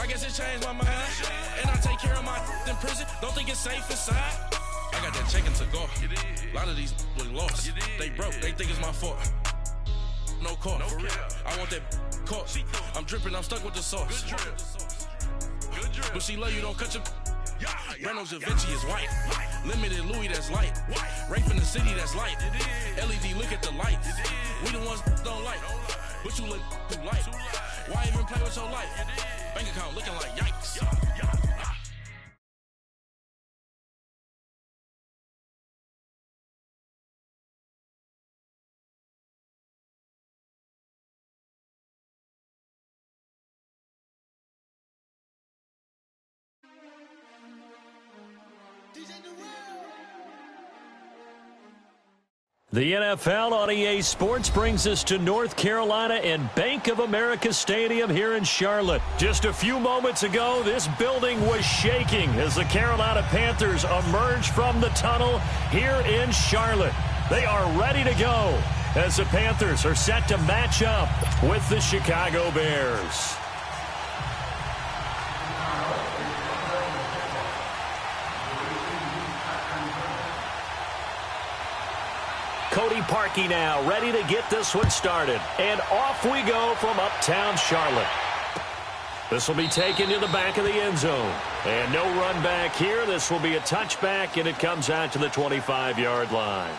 I guess it changed my mind. And I take care of my in prison. Don't think it's safe inside. I got that checking to go. A lot of these look lost. They broke. They think it's my fault. No call, for real. I want that caught. I'm dripping, I'm stuck with the sauce. Good drip. But she love you, don't cut your. Reynolds Da Vinci is white. Limited Louis, that's light. Rape in the city, that's light. LED, look at the lights. We the ones don't like. But you look too light. Why even play with your life? Bank account looking like yikes. The NFL on EA Sports brings us to North Carolina and Bank of America Stadium here in Charlotte. Just a few moments ago, this building was shaking as the Carolina Panthers emerged from the tunnel here in Charlotte. They are ready to go as the Panthers are set to match up with the Chicago Bears. Cody Parkey now ready to get this one started. And off we go from uptown Charlotte. This will be taken to the back of the end zone. And no run back here. This will be a touchback, and it comes out to the 25-yard line.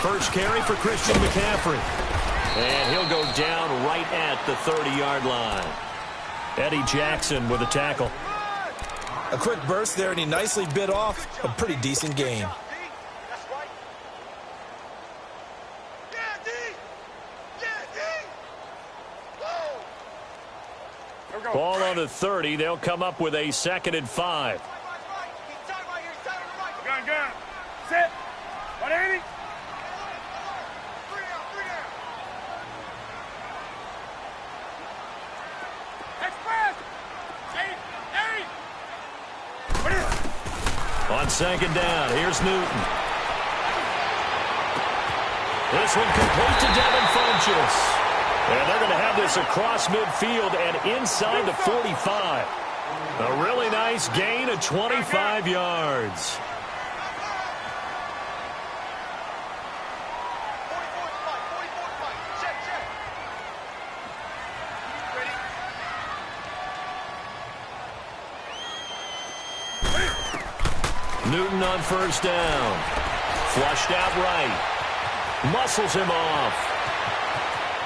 First carry for Christian McCaffrey. And he'll go down right at the 30-yard line. Eddie Jackson with a tackle. A quick burst there, and he nicely bit off a pretty decent gain. Ball on the 30. They'll come up with a 2nd and 5. Gun. Set. 180. On 2nd down, here's Newton. This one complete to Devin Funchess. And they're going to have this across midfield and inside the 45. A really nice gain of 25 yards. Newton on 1st down. Flushed out right. Muscles him off.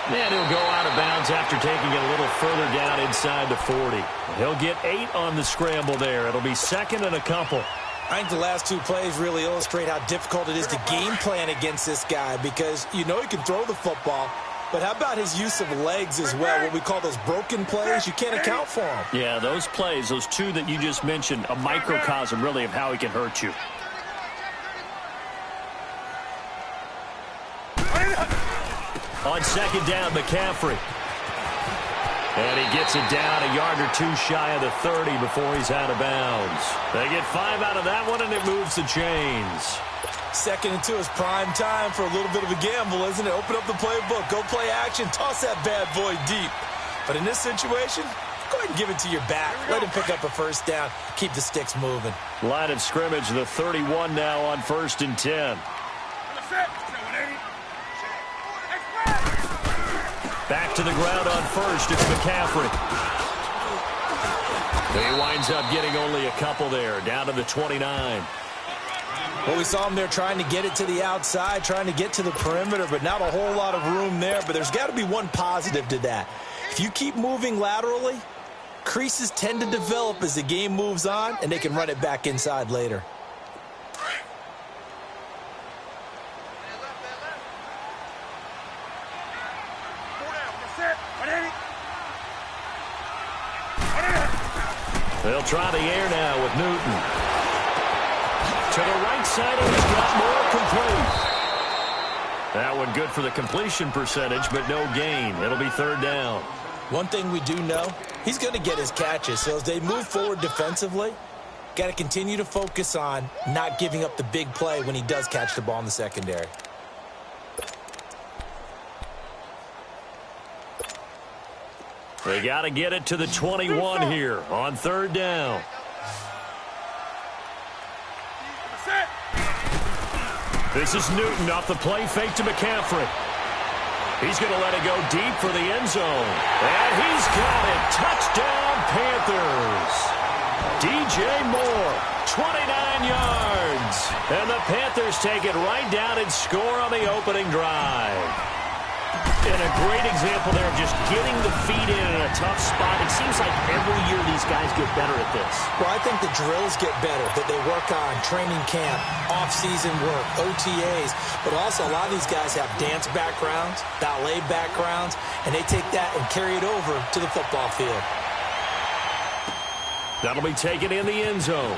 And he'll go out of bounds after taking it a little further down inside the 40. He'll get 8 on the scramble there. It'll be 2nd and a couple. I think the last 2 plays really illustrate how difficult it is to game plan against this guy, because you know he can throw the football, but how about his use of legs as well? What we call those broken plays, you can't account for them. Yeah, those plays, those 2 that you just mentioned, a microcosm really of how he can hurt you. On 2nd down, McCaffrey. And he gets it down a yard or 2 shy of the 30 before he's out of bounds. They get 5 out of that one, and it moves the chains. 2nd and 2 is prime time for a little bit of a gamble, isn't it? Open up the playbook, go play action, toss that bad boy deep. But in this situation, go ahead and give it to your back. Let him pick up a 1st down, keep the sticks moving. Line of scrimmage, the 31 now on 1st and 10. Back to the ground on 1st, it's McCaffrey. He winds up getting only a couple there, down to the 29. Well, we saw him there trying to get it to the outside, trying to get to the perimeter, but not a whole lot of room there. But there's got to be one positive to that. If you keep moving laterally, creases tend to develop as the game moves on, and they can run it back inside later. They'll try the air now with Newton. To the right side, and he's got more complete. That one good for the completion percentage, but no gain. It'll be third down. One thing we do know, he's going to get his catches. So as they move forward defensively, got to continue to focus on not giving up the big play when he does catch the ball in the secondary. They got to get it to the 21 here on third down. This is Newton off the play fake to McCaffrey. He's going to let it go deep for the end zone. And he's got it. Touchdown, Panthers. DJ Moore, 29 yards. And the Panthers take it right down and score on the opening drive. And a great example there of just getting the feet in a tough spot. It seems like every year these guys get better at this. Well, I think the drills get better, that they work on training camp, off-season work, OTAs. But also a lot of these guys have dance backgrounds, ballet backgrounds, and they take that and carry it over to the football field. That'll be taken in the end zone.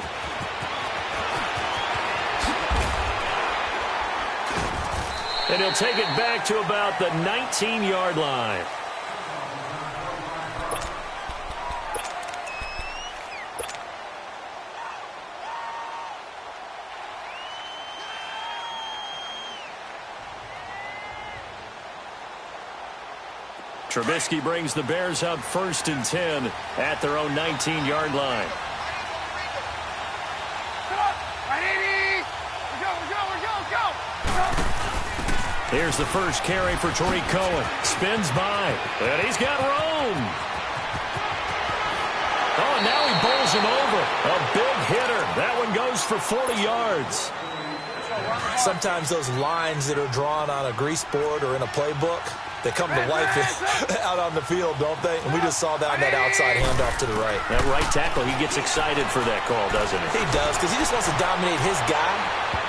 And he'll take it back to about the 19-yard line. Trubisky brings the Bears up 1st and 10 at their own 19-yard line. Here's the first carry for Tariq Cohen. Spins by, and he's got room. Oh, and now he bowls him over. A big hitter. That one goes for 40 yards. Sometimes those lines that are drawn on a grease board or in a playbook, they come to life out on the field, don't they? And we just saw that on that outside handoff to the right. That right tackle, he gets excited for that call, doesn't he? He does, because he just wants to dominate his guy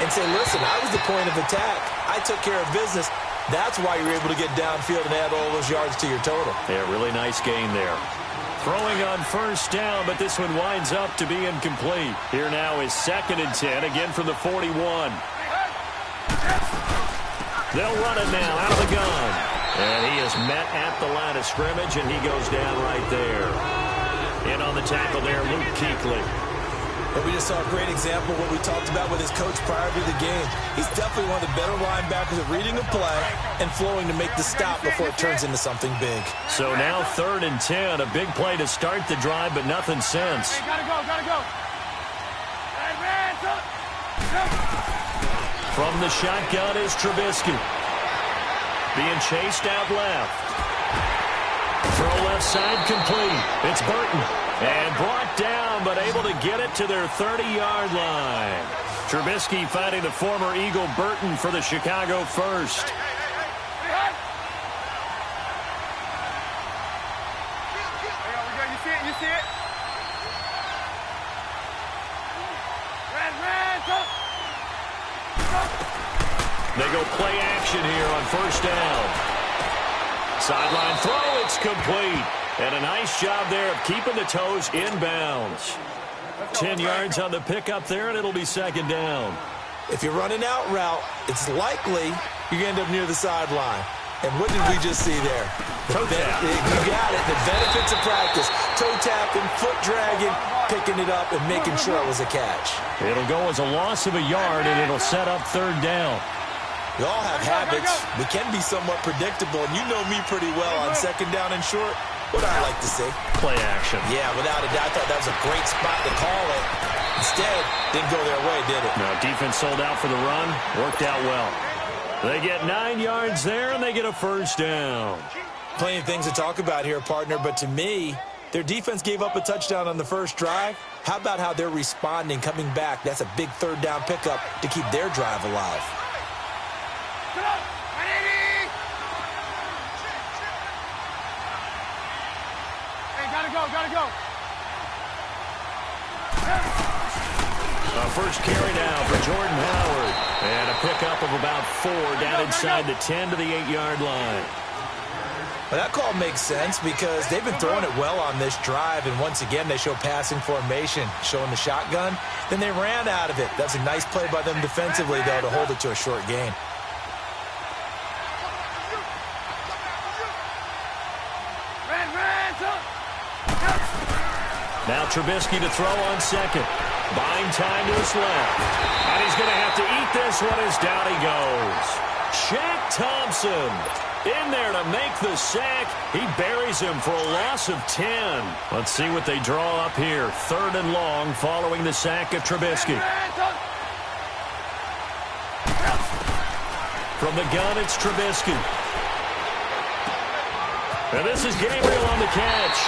and say, listen, I was the point of attack. I took care of business. That's why you're able to get downfield and add all those yards to your total. Yeah, really nice gain there. Throwing on first down, but this one winds up to be incomplete. Here now is 2nd and 10, again from the 41. They'll run it now out of the gun. And he is met at the line of scrimmage, and he goes down right there. In on the tackle there, Luke Kuechly. And we just saw a great example of what we talked about with his coach prior to the game. He's definitely one of the better linebackers at reading a play and flowing to make the stop before it turns into something big. So now 3rd and 10, a big play to start the drive, but nothing since. Hey, gotta go. Hey, man, From the shotgun is Trubisky. Being chased out left. Throw left side complete. It's Burton. And brought down, but able to get it to their 30-yard line. Trubisky finding the former Eagle Burton for the Chicago first. You see it? They go play action here on first down. Sideline throw, it's complete. And a nice job there of keeping the toes inbounds. 10 yards on the pickup there, and it'll be 2nd down. If you're running out route, it's likely you're going to end up near the sideline. And what did we just see there? Toe tap. You got it. The benefits of practice. Toe tapping, foot dragging, picking it up, and making sure it was a catch. It'll go as a loss of a yard, and it'll set up 3rd down. We all have habits. We can be somewhat predictable, and you know me pretty well on 2nd down and short. What I like to see. Play action. Yeah, without a doubt. I thought that was a great spot to call it. Instead, didn't go their way, did it? No, defense sold out for the run. Worked out well. They get 9 yards there, and they get a 1st down. Plenty of things to talk about here, partner, but to me, their defense gave up a touchdown on the first drive. How about how they're responding, coming back? That's a big 3rd down pickup to keep their drive alive. Gotta go. First carry now for Jordan Howard. And a pickup of about 4 down inside the 10 to the 8-yard line. Well, that call makes sense because they've been throwing it well on this drive, and once again they show passing formation, showing the shotgun. Then they ran out of it. That's a nice play by them defensively, though, to hold it to a short gain. Now Trubisky to throw on second. Buying time to his left. And he's going to have to eat this one as down he goes. Shaq Thompson in there to make the sack. He buries him for a loss of 10. Let's see what they draw up here. 3rd and long following the sack of Trubisky. From the gun, it's Trubisky. And this is Gabriel on the catch.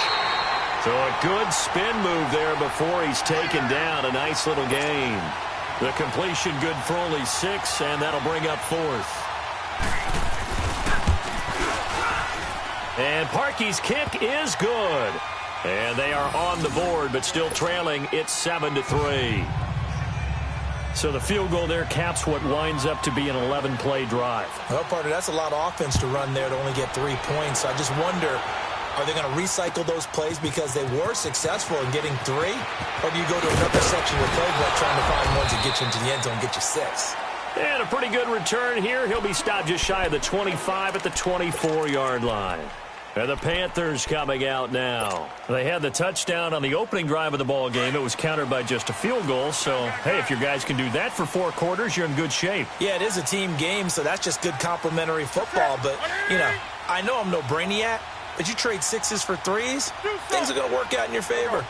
So a good spin move there before he's taken down. A nice little gain. The completion good for only 6, and that'll bring up 4th. And Parkey's kick is good. And they are on the board, but still trailing. It's 7-3. So the field goal there caps what winds up to be an 11-play drive. Well, partner, that's a lot of offense to run there to only get 3 points. I just wonder, are they going to recycle those plays because they were successful in getting 3? Or do you go to another section of the playbook trying to find ones that get you into the end zone and get you 6? And a pretty good return here. He'll be stopped just shy of the 25 at the 24-yard line. And the Panthers coming out now. They had the touchdown on the opening drive of the ball game. It was countered by just a field goal. So, hey, if your guys can do that for 4 quarters, you're in good shape. Yeah, it is a team game, so that's just good complimentary football. But, you know, I know I'm no brainiac, but you trade 6s for 3s, things are going to work out in your favor.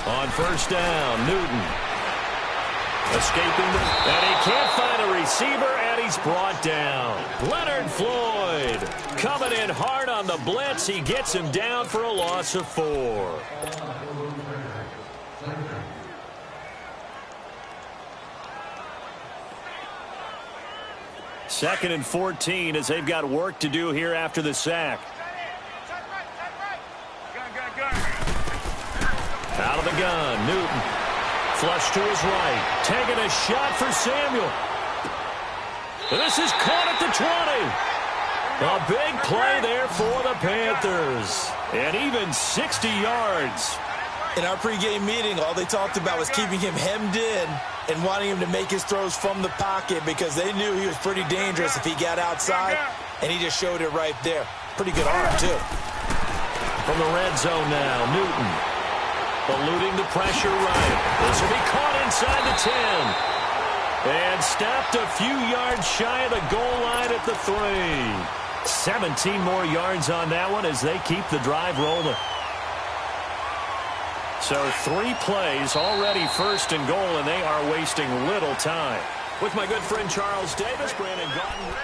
On 1st down, Newton. Escaping, and he can't find a receiver, and he's brought down. Leonard Floyd coming in hard on the blitz. He gets him down for a loss of 4. Second and 14 as they've got work to do here after the sack. Out of the gun, Newton. Flush to his right. Taking a shot for Samuel. This is caught at the 20. A big play there for the Panthers. And even 60 yards. In our pregame meeting, all they talked about was keeping him hemmed in and wanting him to make his throws from the pocket because they knew he was pretty dangerous if he got outside, and he just showed it right there. Pretty good arm, too. From the red zone now, Newton. Eluding the pressure right. This will be caught inside the 10. And stopped a few yards shy of the goal line at the 3. 17 more yards on that one as they keep the drive rolling. So 3 plays, already 1st and goal, and they are wasting little time. With my good friend Charles Davis, Brandon Gaudin.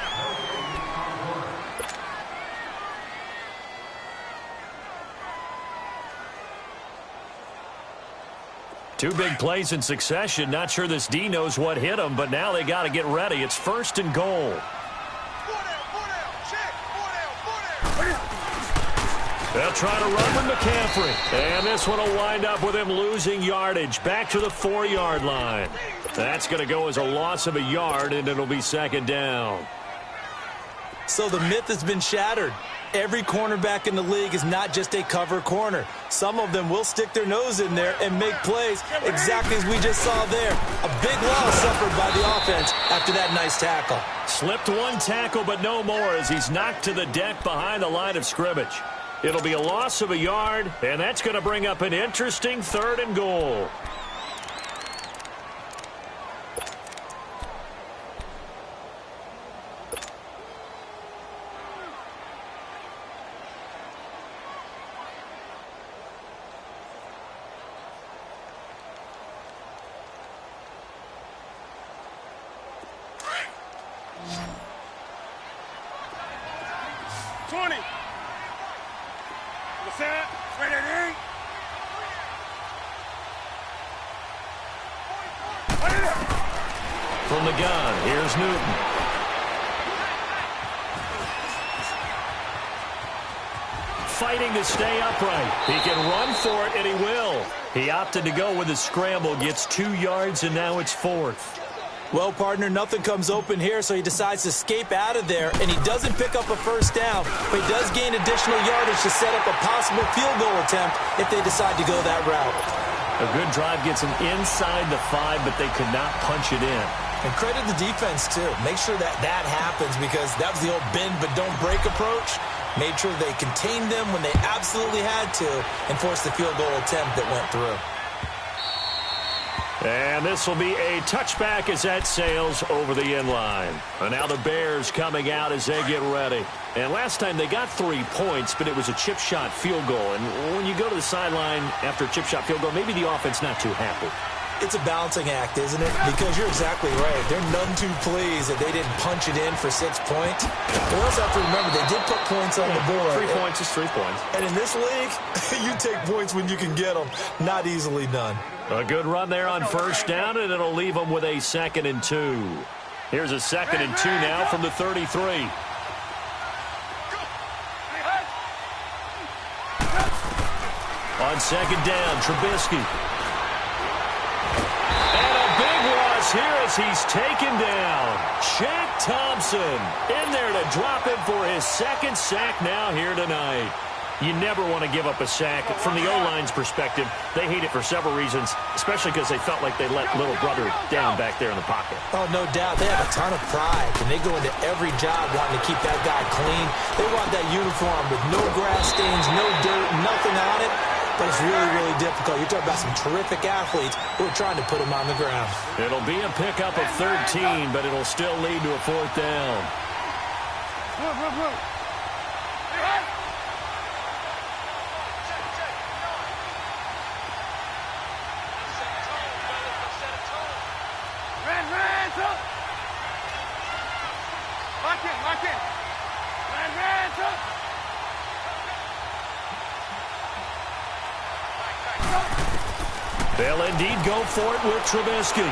Two big plays in succession. Not sure this D knows what hit him, but now they got to get ready. It's 1st and goal. They'll try to run with McCaffrey. And this one will wind up with him losing yardage. Back to the 4-yard line. That's going to go as a loss of a yard, and it'll be 2nd down. So the myth has been shattered. Every cornerback in the league is not just a cover corner. Some of them will stick their nose in there and make plays exactly as we just saw there. A big loss suffered by the offense after that nice tackle. Slipped 1 tackle, but no more as he's knocked to the deck behind the line of scrimmage. It'll be a loss of a yard, and that's going to bring up an interesting 3rd and goal. From the gun, here's Newton. Fighting to stay upright. He can run for it, and he will. He opted to go with a scramble, gets 2 yards, and now it's 4th. Well, partner, nothing comes open here, so he decides to escape out of there, and he doesn't pick up a first down, but he does gain additional yardage to set up a possible field goal attempt if they decide to go that route. A good drive gets them inside the 5, but they could not punch it in. And credit the defense, too. Make sure that happens, because that was the old bend but don't break approach. Made sure they contained them when they absolutely had to and forced the field goal attempt that went through. And this will be a touchback as that sails over the end line. And now the Bears coming out as they get ready. And last time they got 3 points, but it was a chip shot field goal. And when you go to the sideline after a chip shot field goal, maybe the offense not too happy. It's a balancing act, isn't it? Because you're exactly right. They're none too pleased that they didn't punch it in for 6 points. But we also have to remember they did put points on the board. 3 points is 3 points. And in this league, you take points when you can get them. Not easily done. A good run there on first down, and it'll leave them with a 2nd and 2. Here's a 2nd and 2 now from the 33. On 2nd down, Trubisky. And a big loss here as he's taken down. Shaq Thompson in there to drop him for his 2nd sack now here tonight. You never want to give up a sack. From the O-line's perspective, they hate it for several reasons, especially because they felt like they let little brother down back there in the pocket. Oh, no doubt. They have a ton of pride, and they go into every job wanting to keep that guy clean. They want that uniform with no grass stains, no dirt, nothing on it. But it's really, really difficult. You're talking about some terrific athletes who are trying to put him on the ground. It'll be a pickup of 13, but it'll still lead to a 4th down. They'll indeed go for it with Trubisky.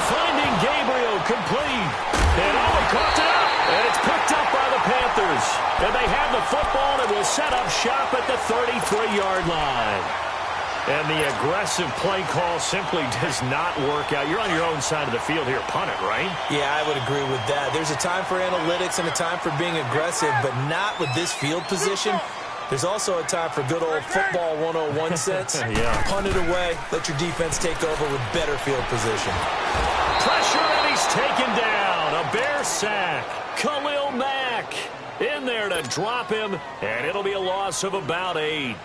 Finding Gabriel complete. And they caught it up. And it's picked up by the Panthers. And they have the football and will set up shop at the 33-yard line. And the aggressive play call simply does not work out. You're on your own side of the field here. Punt it, right? Yeah, I would agree with that. There's a time for analytics and a time for being aggressive, but not with this field position. There's also a time for good old football 101 sense. Yeah. Punt it away. Let your defense take over with better field position. Pressure, and he's taken down. A Bear sack. Khalil Mack in there to drop him, and it'll be a loss of about 8.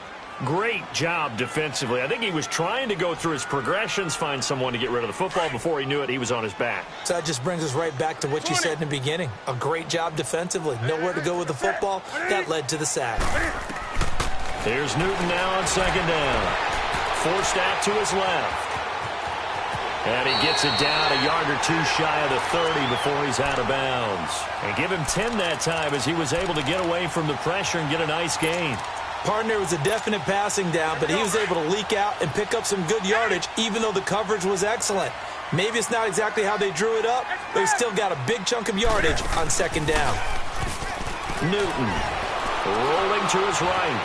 Great job defensively. I think he was trying to go through his progressions, find someone to get rid of the football. Before he knew it, he was on his back. So that just brings us right back to what you said in the beginning. A great job defensively. Nowhere to go with the football. That led to the sack. Here's Newton now on 2nd down. Forced out to his left. And he gets it down a yard or 2 shy of the 30 before he's out of bounds. And give him 10 that time as he was able to get away from the pressure and get a nice gain. Partner was a definite passing down, but he was able to leak out and pick up some good yardage, even though the coverage was excellent. Maybe it's not exactly how they drew it up, but he still got a big chunk of yardage on 2nd down. Newton rolling to his right.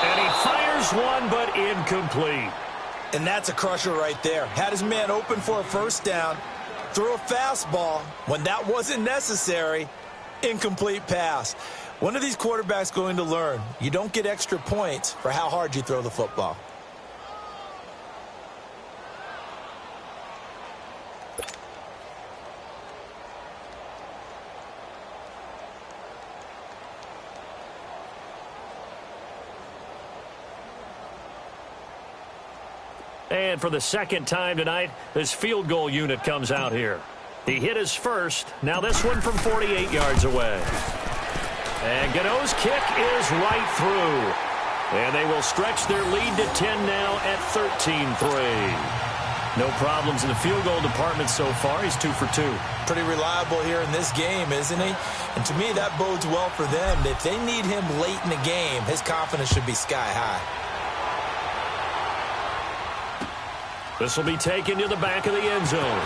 And he fires one, but incomplete. And that's a crusher right there. Had his man open for a 1st down. Threw a fastball when that wasn't necessary. Incomplete pass. One of these quarterbacks going to learn. You don't get extra points for how hard you throw the football. And for the 2nd time tonight, this field goal unit comes out here. He hit his first. Now this one from 48 yards away. And Gano's kick is right through. And they will stretch their lead to 10 now at 13-3. No problems in the field goal department so far. He's 2 for 2. Pretty reliable here in this game, isn't he? And to me, that bodes well for them. If they need him late in the game, his confidence should be sky high. This will be taken to the back of the end zone.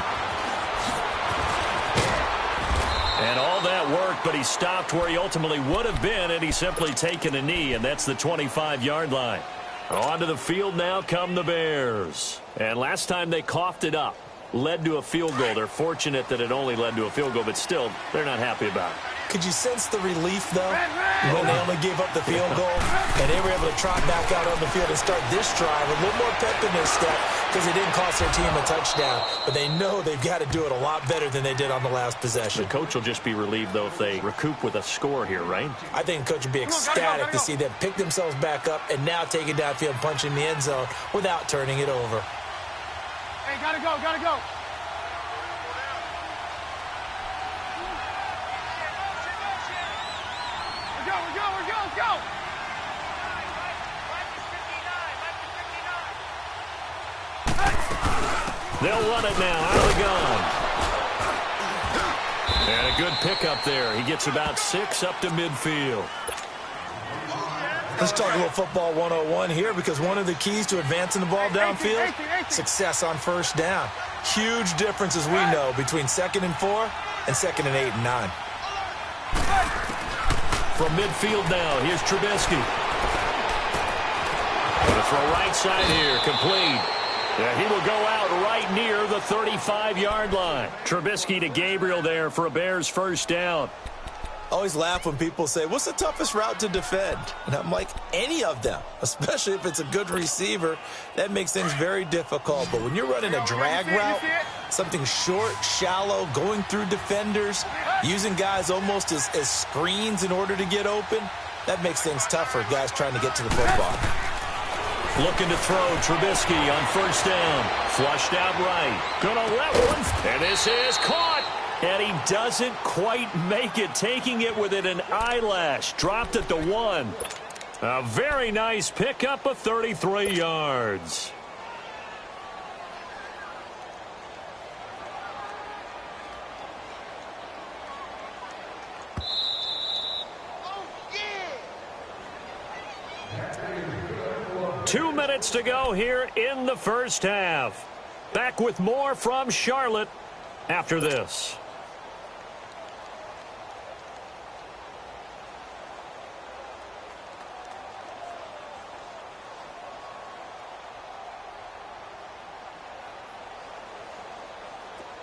And all that work, but he stopped where he ultimately would have been, and he's simply taken a knee, and that's the 25-yard line. Onto the field now come the Bears. And last time they coughed it up, led to a field goal. They're fortunate that it only led to a field goal, but still, they're not happy about it. Could you sense the relief, though, when they only gave up the field goal and they were able to trot back out on the field and start this drive? A little more pep in their step because it didn't cost their team a touchdown. But they know they've got to do it a lot better than they did on the last possession. The coach will just be relieved, though, if they recoup with a score here, right? I think the coach would be ecstatic to see them pick themselves back up and now take it downfield, punch in the end zone without turning it over. Hey, gotta go, gotta go. Go! They'll run it now out of the gun. And a good pickup there. He gets about 6 up to midfield. Let's talk a little football 101 here, because one of the keys to advancing the ball downfield, success on first down. Huge differences we know between 2nd and 4 and 2nd and 8 and 9. From midfield now, here's Trubisky. Going to throw right side here, complete. Yeah, he will go out right near the 35-yard line. Trubisky to Gabriel there for a Bears first down. I always laugh when people say, what's the toughest route to defend? And I'm like, any of them, especially if it's a good receiver. That makes things very difficult. But when you're running a drag route, something short, shallow, going through defenders, using guys almost as screens in order to get open, that makes things tougher, guys trying to get to the football. Looking to throw, Trubisky on first down. Flushed out right. Gonna let one. And this is caught. And he doesn't quite make it, taking it within an eyelash. Dropped at the 1. A very nice pickup of 33 yards. Oh, yeah. 2 minutes to go here in the first half. Back with more from Charlotte after this.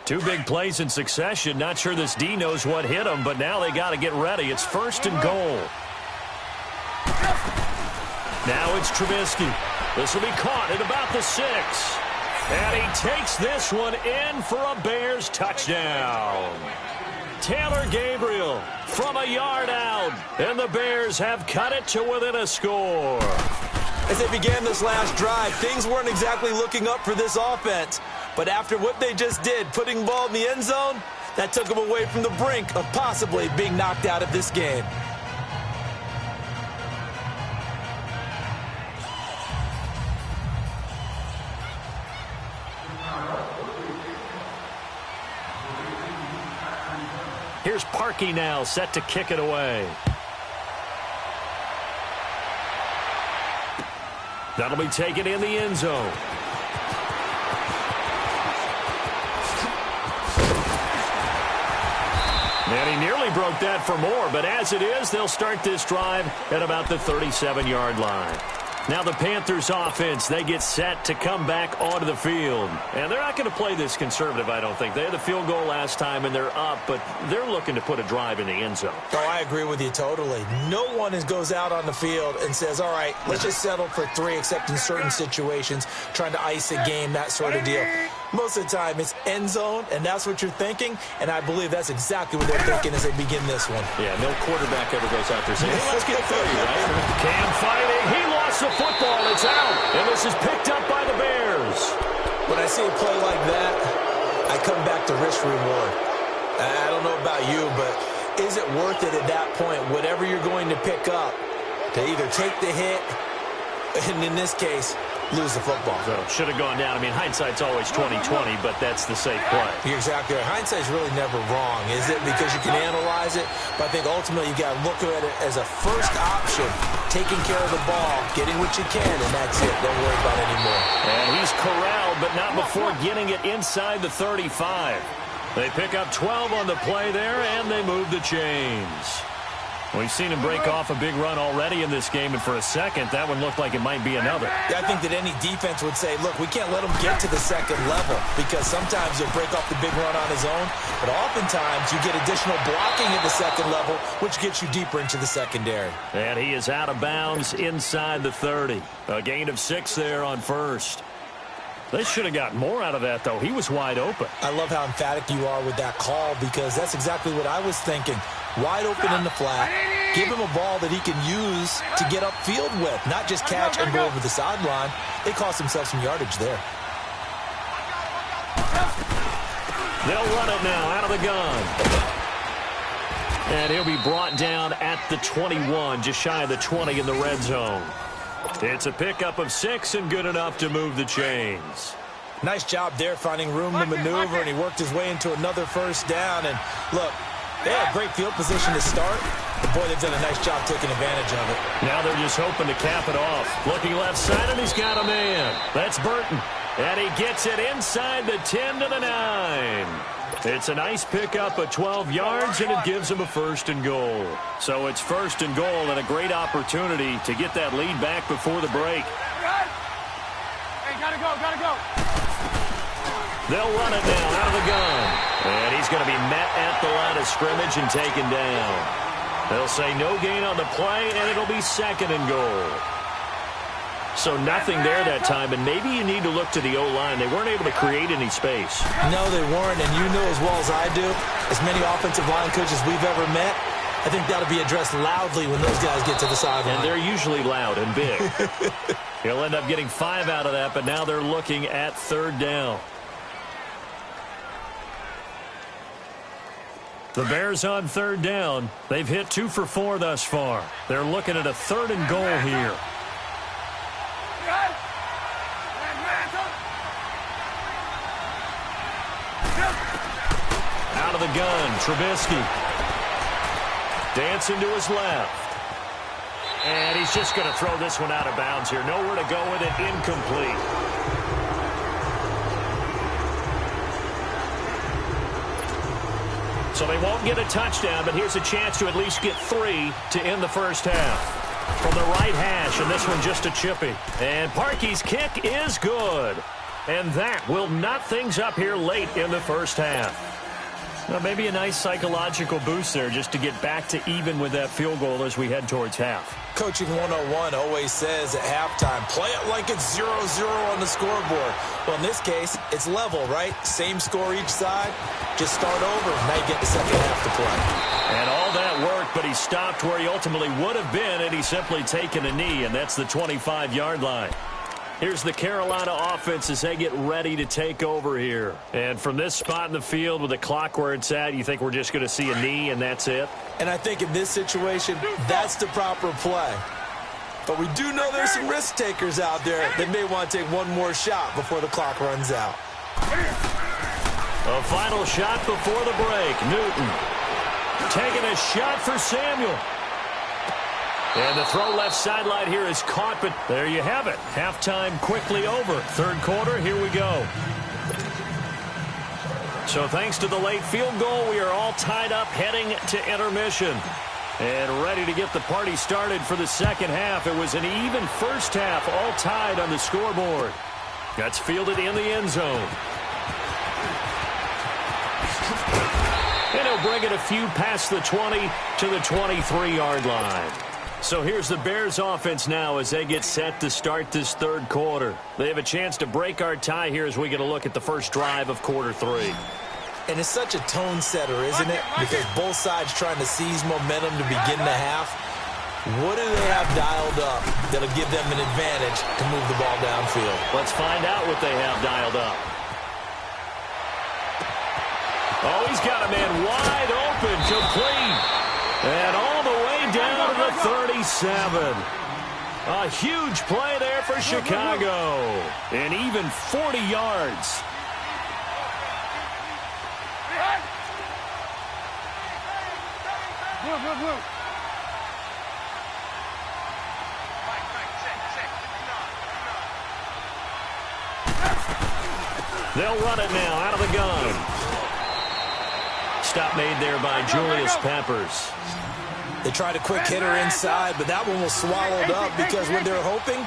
Two big plays in succession. Not sure this D knows what hit him, but now they got to get ready. It's 1st and goal. Now it's Trubisky. This will be caught at about the 6. And he takes this one in for a Bears touchdown. Taylor Gabriel from a yard out. And the Bears have cut it to within a score. As they began this last drive, things weren't exactly looking up for this offense. But after what they just did, putting the ball in the end zone, that took them away from the brink of possibly being knocked out of this game. Here's Parkey now, set to kick it away. That'll be taken in the end zone. And he nearly broke that for more, but as it is, they'll start this drive at about the 37-yard line. Now the Panthers offense, they get set to come back onto the field. And they're not going to play this conservative, I don't think. They had the field goal last time, and they're up, but they're looking to put a drive in the end zone. Oh, I agree with you totally. No one goes out on the field and says, all right, let's just settle for 3, except in certain situations, trying to ice a game, that sort of deal. Most of the time, it's end zone, and that's what you're thinking, and I believe that's exactly what they're thinking as they begin this one. Yeah, no quarterback ever goes out there saying, hey, let's get 30, right? Cam fighting. He lost the football. It's out, and this is picked up by the Bears. When I see a play like that, I come back to risk-reward. I don't know about you, but is it worth it at that point, whatever you're going to pick up, to either take the hit, and in this case, lose the football? So should have gone down. I mean, hindsight's always 20/20, but that's the safe play. You're exactly right. Hindsight's really never wrong, is it? Because you can analyze it, but I think ultimately you got to look at it as a first option, taking care of the ball, getting what you can, and that's it. Don't worry about it anymore. And he's corralled, but not before getting it inside the 35. They pick up 12 on the play there, and they move the chains. We've seen him break off a big run already in this game, and for a second, that one looked like it might be another. Yeah, I think that any defense would say, look, we can't let him get to the second level because sometimes he'll break off the big run on his own, but oftentimes you get additional blocking at the second level, which gets you deeper into the secondary. And he is out of bounds inside the 30. A gain of 6 there on first. They should have gotten more out of that, though. He was wide open. I love how emphatic you are with that call because that's exactly what I was thinking. Wide open in the flat. Give him a ball that he can use to get upfield with, not just catch and go over the sideline. They cost themselves some yardage there. They'll run it now out of the gun. And he'll be brought down at the 21, just shy of the 20 in the red zone. It's a pickup of 6 and good enough to move the chains. Nice job there finding room to maneuver, and he worked his way into another first down. And look, they had great field position to start, but boy, they've done a nice job taking advantage of it. Now they're just hoping to cap it off. Looking left side, and he's got a man. That's Burton. And he gets it inside the 10 to the 9. It's a nice pickup of 12 yards, and it gives him a 1st and goal. So it's 1st and goal and a great opportunity to get that lead back before the break. Hey, gotta go. They'll run it now out of the gun. And he's going to be met at the line of scrimmage and taken down. They'll say no gain on the play, and it'll be 2nd and goal. So nothing there that time, and maybe you need to look to the O-line. They weren't able to create any space. No, they weren't, and you know as well as I do, as many offensive line coaches we've ever met, I think that'll be addressed loudly when those guys get to the sideline. And they're usually loud and big. He'll end up getting 5 out of that, but now they're looking at 3rd down. The Bears on 3rd down. They've hit 2 for 4 thus far. They're looking at a 3rd and goal here. Out of the gun, Trubisky. Dancing to his left. And he's just going to throw this one out of bounds here. Nowhere to go with it, incomplete. So they won't get a touchdown, but here's a chance to at least get 3 to end the first half. From the right hash, and this one just a chippy. And Parkey's kick is good. And that will knot things up here late in the first half. Well, maybe a nice psychological boost there just to get back to even with that field goal as we head towards half. Coaching 101 always says at halftime, play it like it's 0-0 on the scoreboard. Well, in this case, it's level, right? Same score each side. Just start over. Now you get the second half to play. And all that worked, but he stopped where he ultimately would have been, and he's simply taken a knee, and that's the 25-yard line. Here's the Carolina offense as they get ready to take over here. And from this spot in the field with the clock where it's at, you think we're just going to see a knee and that's it? And I think in this situation, that's the proper play. But we do know there's some risk takers out there that may want to take one more shot before the clock runs out. A final shot before the break. Newton taking a shot for Samuel. And the throw left sideline here is caught, but there you have it. Halftime quickly over. 3rd quarter, here we go. So thanks to the late field goal, we are all tied up heading to intermission. And ready to get the party started for the second half. It was an even first half, all tied on the scoreboard. That's fielded in the end zone. And he'll bring it a few past the 20 to the 23-yard line. So here's the Bears offense now as they get set to start this 3rd quarter. They have a chance to break our tie here as we get a look at the first drive of quarter 3. And it's such a tone setter, isn't it? Because both sides trying to seize momentum to begin the half. What do they have dialed up that'll give them an advantage to move the ball downfield? Let's find out what they have dialed up. Oh, he's got a man wide open, complete. And all the way down to the 37. A huge play there for Chicago. And even 40 yards. Blue. They'll run it now out of the gun. Stop made there by Julius Peppers. They tried a quick hitter inside, but that one was swallowed up because when they're hoping,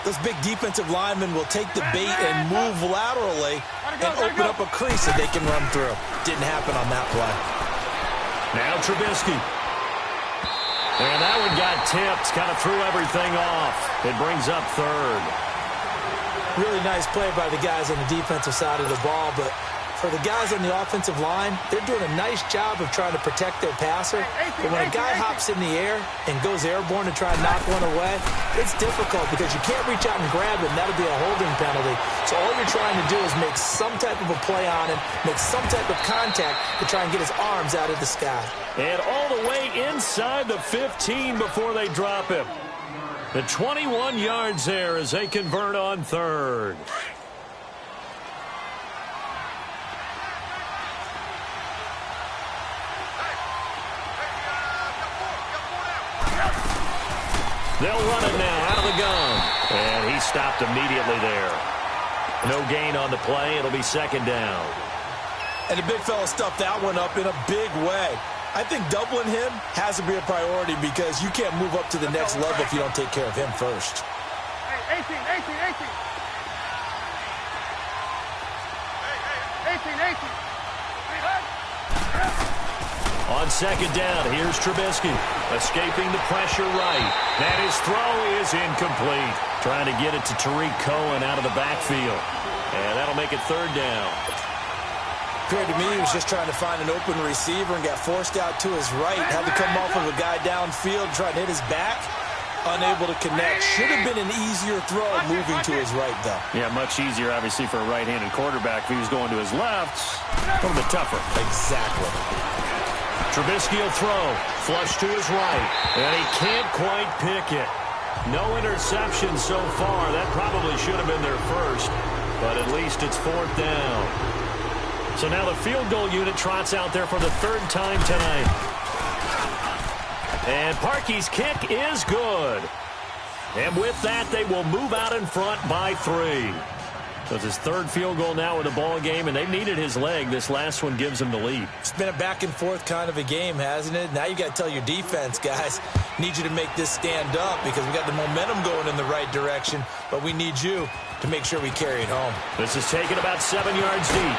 those big defensive linemen will take the bait and move laterally and open up a crease that they can run through. Didn't happen on that play. Now Trubisky. And that one got tipped, kind of threw everything off. It brings up third. Really nice play by the guys on the defensive side of the ball, but for the guys on the offensive line, they're doing a nice job of trying to protect their passer. But when a guy hops in the air and goes airborne to try and knock one away, it's difficult because you can't reach out and grab it, and that'll be a holding penalty. So all you're trying to do is make some type of a play on him, make some type of contact to try and get his arms out of the sky. And all the way inside the 15 before they drop him. The 21 yards there as they convert on third. They'll run it now out of the gun. And he stopped immediately there. No gain on the play. It'll be second down. And the big fella stuffed that one up in a big way. I think doubling him has to be a priority because you can't move up to the next level if you don't take care of him first. 18. 18. On second down, here's Trubisky. Escaping the pressure right. And his throw is incomplete. Trying to get it to Tariq Cohen out of the backfield. And that'll make it third down. Appeared to me he was just trying to find an open receiver and got forced out to his right. Had to come off of a guy downfield, trying to hit his back. Unable to connect. Should have been an easier throw moving to his right, though. Yeah, much easier, obviously, for a right-handed quarterback. If he was going to his left, a little bit tougher. Exactly. Trubisky will throw. Flush to his right. And he can't quite pick it. No interception so far. That probably should have been their first. But at least it's fourth down. So now the field goal unit trots out there for the third time tonight. And Parkey's kick is good. And with that, they will move out in front by 3. So it's his third field goal now in the ball game, and they've needed his leg. This last one gives him the lead. It's been a back-and-forth kind of a game, hasn't it? Now you got to tell your defense, guys, need you to make this stand up because we got the momentum going in the right direction, but we need you to make sure we carry it home. This is taken about 7 yards deep.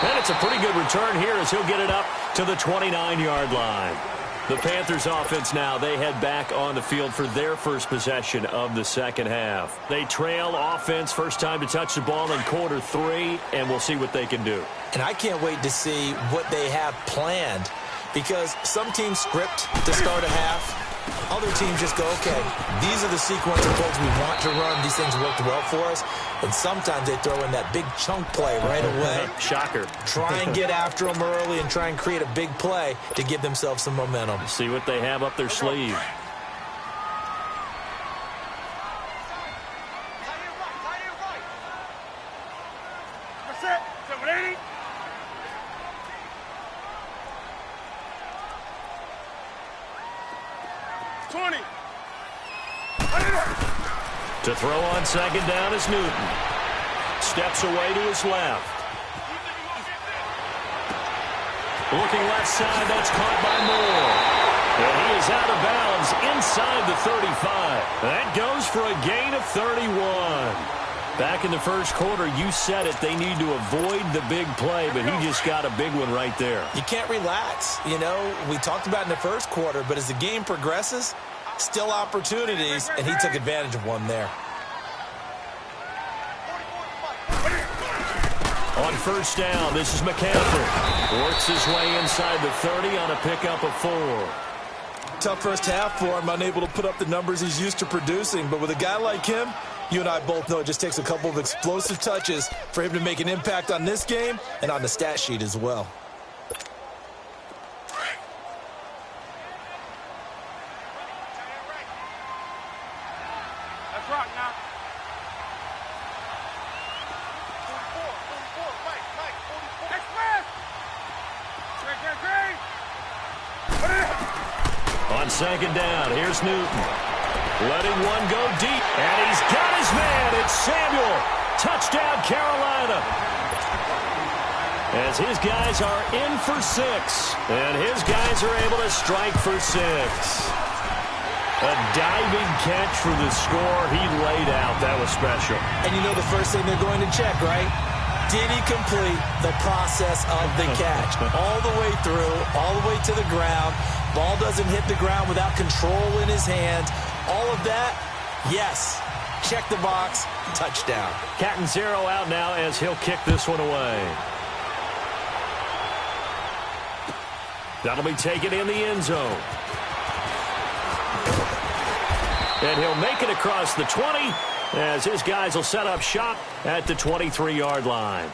And it's a pretty good return here as he'll get it up to the 29-yard line. The Panthers offense now, they head back on the field for their first possession of the second half. They trail offense, first time to touch the ball in quarter 3, and we'll see what they can do. And I can't wait to see what they have planned because some teams script to start a half. Other teams just go, okay, these are the sequence of plays we want to run. These things worked well for us. And sometimes they throw in that big chunk play right away. Shocker. Try and get after them early and try and create a big play to give themselves some momentum. See what they have up their sleeve. That's it. 780. To throw on second down is Newton. Steps away to his left. Looking left side, that's caught by Moore. And he is out of bounds inside the 35. That goes for a gain of 31. Back in the first quarter, you said it, they need to avoid the big play, but he just got a big one right there. You can't relax. You know, we talked about in the first quarter, but as the game progresses, still opportunities, and he took advantage of one there. On first down, this is McCaffrey. Works his way inside the 30 on a pickup of 4. Tough first half for him, unable to put up the numbers he's used to producing. But with a guy like him, you and I both know it just takes a couple of explosive touches for him to make an impact on this game and on the stat sheet as well. Let's rock now. 44. Next man. Great. On second down, here's Newton. Letting one go deep, and he's got his man. It's Samuel. Touchdown, Carolina. as his guys are in for 6. And his guys are able to strike for 6. A diving catch for the score. He laid out. That was special. And you know the first thing they're going to check, right? Did he complete the process of the catch? All the way through, all the way to the ground. Ball doesn't hit the ground without control in his hands. All of that, yes. Check the box, touchdown. Catanzaro out now as he'll kick this one away. That'll be taken in the end zone. And he'll make it across the 20 as his guys will set up shop at the 23-yard line.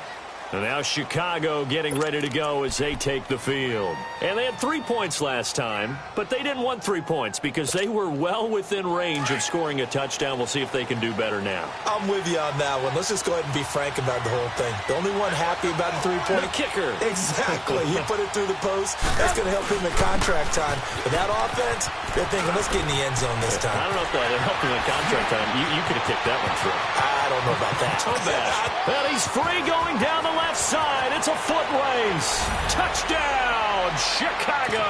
And now Chicago getting ready to go as they take the field. And they had 3 points last time, but they didn't want 3 points because they were well within range of scoring a touchdown. We'll see if they can do better now. I'm with you on that one. Let's just go ahead and be frank about the whole thing. The only one happy about the 3-point kicker. Exactly. He put it through the post. That's going to help him in contract time. But that offense, they're thinking, let's get in the end zone this time. I don't know if that helped him in contract time. You could have kicked that one through. I don't know about that. So bad. And he's free going down the left side. It's a foot race. Touchdown, Chicago.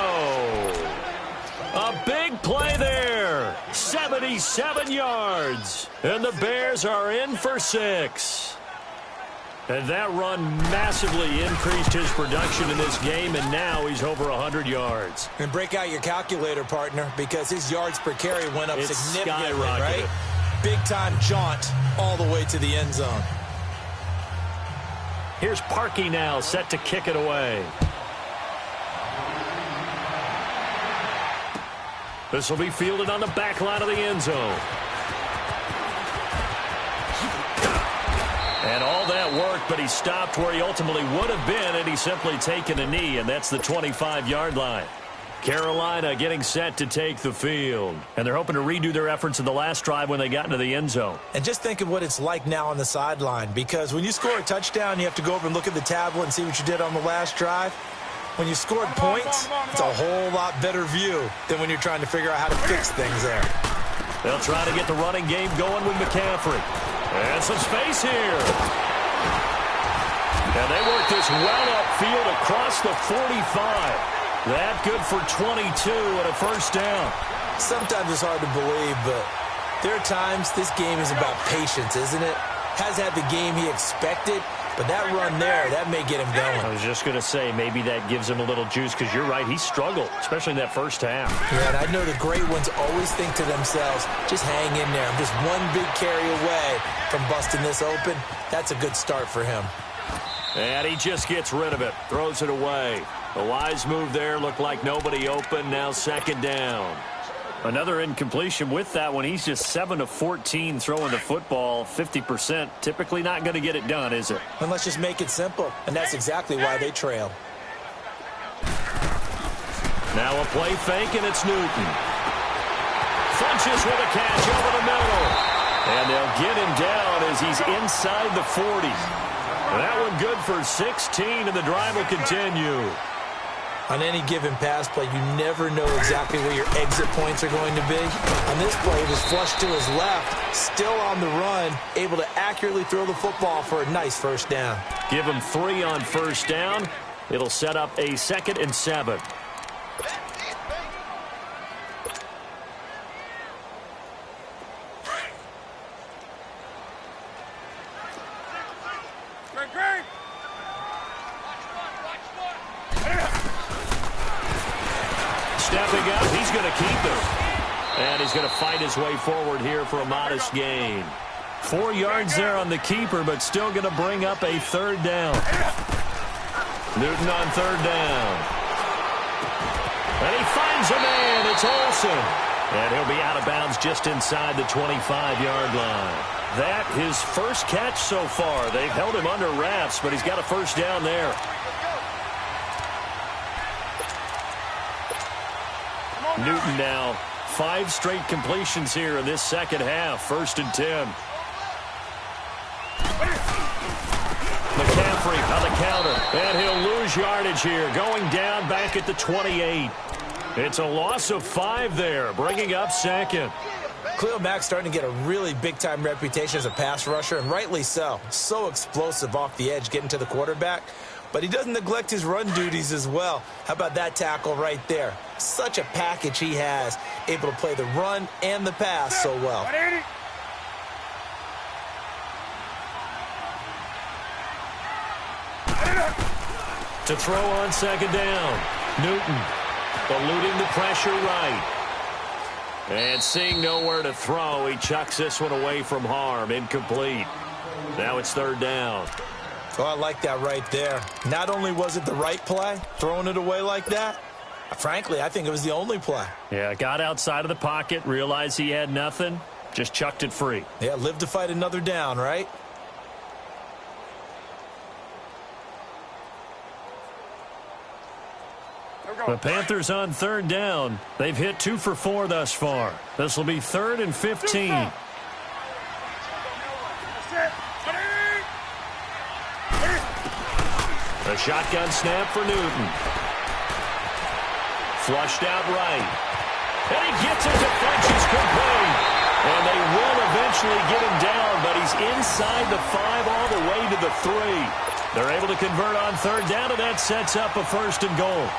A big play there. 77 yards. And the Bears are in for 6. And that run massively increased his production in this game, and now he's over 100 yards. And break out your calculator, partner, because his yards per carry went up significantly, right? Big-time jaunt all the way to the end zone. Here's Parkey now, set to kick it away. This will be fielded on the back line of the end zone. And all that worked, but he stopped where he ultimately would have been, and he's simply taken a knee, and that's the 25-yard line. Carolina getting set to take the field. And they're hoping to redo their efforts in the last drive when they got into the end zone. And just think of what it's like now on the sideline, because when you score a touchdown, you have to go over and look at the tablet and see what you did on the last drive. When you scored points, it's a whole lot better view than when you're trying to figure out how to fix things there. They'll try to get the running game going with McCaffrey. And some space here. And they work this well upfield across the 45. That good for 22 and a first down. Sometimes it's hard to believe, but there are times this game is about patience, isn't it? Has had the game he expected, but that run there, that may get him going. I was just going to say, maybe that gives him a little juice, because you're right, he struggled, especially in that first half. Yeah, and I know the great ones always think to themselves, just hang in there. I'm just one big carry away from busting this open. That's a good start for him. And he just gets rid of it, throws it away. A wise move there, looked like nobody open, now second down. Another incompletion with that one. He's just 7 of 14 throwing the football, 50%. Typically not going to get it done, is it? And let's just make it simple, and that's exactly why they trail. Now a play fake, and it's Newton. Funches with a catch over the middle. And they'll get him down as he's inside the 40. That one good for 16, and the drive will continue. On any given pass play, you never know exactly where your exit points are going to be. On this play, it was flushed to his left, still on the run, able to accurately throw the football for a nice first down. Give him 3 on first down. It'll set up a 2nd and 7. Stepping up, he's going to keep it. And he's going to fight his way forward here for a modest gain. 4 yards there on the keeper, but still going to bring up a third down. Newton on third down. And he finds a man. It's Olsen. And he'll be out of bounds just inside the 25-yard line. That his first catch so far. They've held him under wraps, but he's got a first down there. Newton now 5 straight completions here in this second half. 1st and 10. McCaffrey on the counter, and he'll lose yardage here, going down back at the 28. It's a loss of 5 there, bringing up 2nd. Khalil Mack's starting to get a really big-time reputation as a pass rusher, and rightly so. So explosive off the edge, getting to the quarterback. but he doesn't neglect his run duties as well. How about that tackle right there? Such a package he has, able to play the run and the pass so well. To throw on second down, Newton eluding the pressure right. And seeing nowhere to throw, he chucks this one away from harm. Incomplete. Now it's third down. Oh, I like that right there. Not only was it the right play, throwing it away like that, frankly, I think it was the only play. Yeah, got outside of the pocket, realized he had nothing, just chucked it free. Yeah, live to fight another down, right? The Panthers on third down. They've hit 2 for 4 thus far. This will be 3rd and 15. A shotgun snap for Newton. Flushed out right. And he gets it. Deflection's complete. And they will eventually get him down, but he's inside the 5 all the way to the 3. They're able to convert on third down, and that sets up a 1st and goal.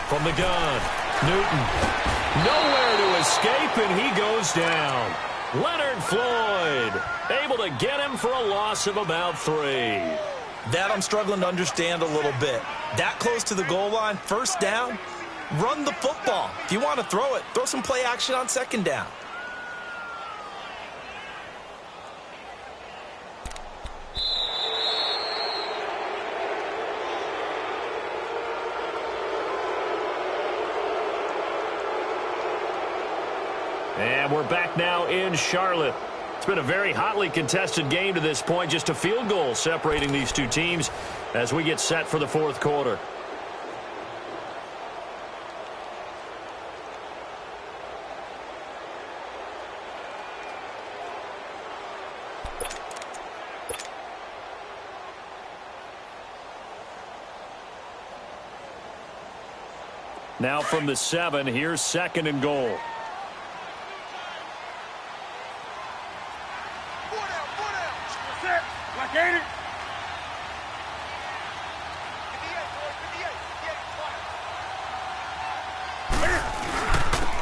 From the gun, Newton, nowhere to escape, and he goes down. Leonard Floyd, able to get him for a loss of about 3. That I'm struggling to understand a little bit. That close to the goal line, 1st down, run the football. If you want to throw it, throw some play action on 2nd down. And we're back now in Charlotte. It's been a very hotly contested game to this point. Just a field goal separating these two teams as we get set for the 4th quarter. Now from the 7, here's 2nd and goal.